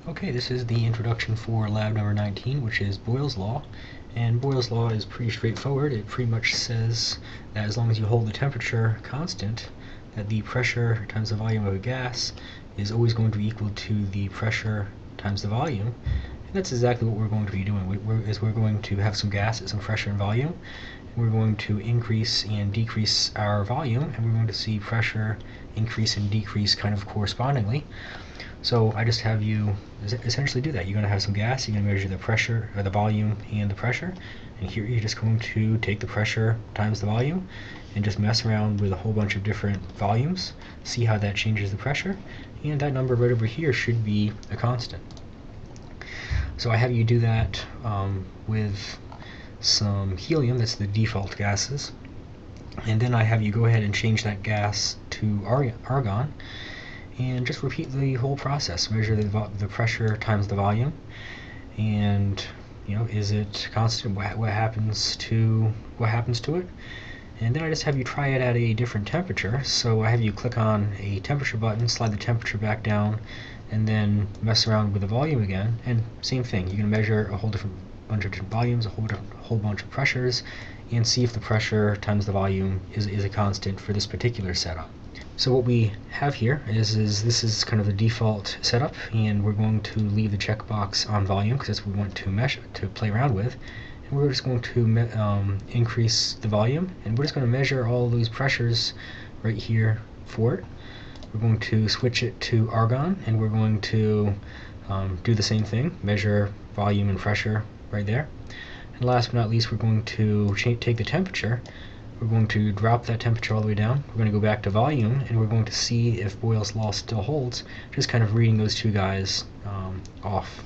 Okay, this is the introduction for lab number 19, which is Boyle's Law. And Boyle's Law is pretty straightforward. It pretty much says that as long as you hold the temperature constant, that the pressure times the volume of a gas is always going to be equal to the pressure times the volume. And that's exactly what we're going to be doing. We're going to have some gas at some pressure and volume. We're going to increase and decrease our volume, and we're going to see pressure increase and decrease kind of correspondingly. So I just have you essentially do that. You're going to have some gas, you're going to measure the pressure, or the volume and the pressure, and here you're just going to take the pressure times the volume and just mess around with a whole bunch of different volumes, see how that changes the pressure, and that number right over here should be a constant. So I have you do that with some helium, that's the default gases, and then I have you go ahead and change that gas to argon, and just repeat the whole process. Measure the pressure times the volume, and is it constant? What happens to it? And then I just have you try it at a different temperature. So I have you click on a temperature button, slide the temperature back down, and then mess around with the volume again. And same thing. You're going to measure a whole bunch of different volumes, a whole bunch of pressures, and see if the pressure times the volume is a constant for this particular setup. So what we have here is this is kind of the default setup, and we're going to leave the checkbox on volume because that's what we want to play around with. And we're just going to increase the volume, and we're just going to measure all those pressures right here for it. We're going to switch it to argon, and we're going to do the same thing, measure volume and pressure right there. And last but not least, we're going to take the temperature. We're going to drop that temperature all the way down. We're going to go back to volume, and we're going to see if Boyle's law still holds, just kind of reading those two guys off.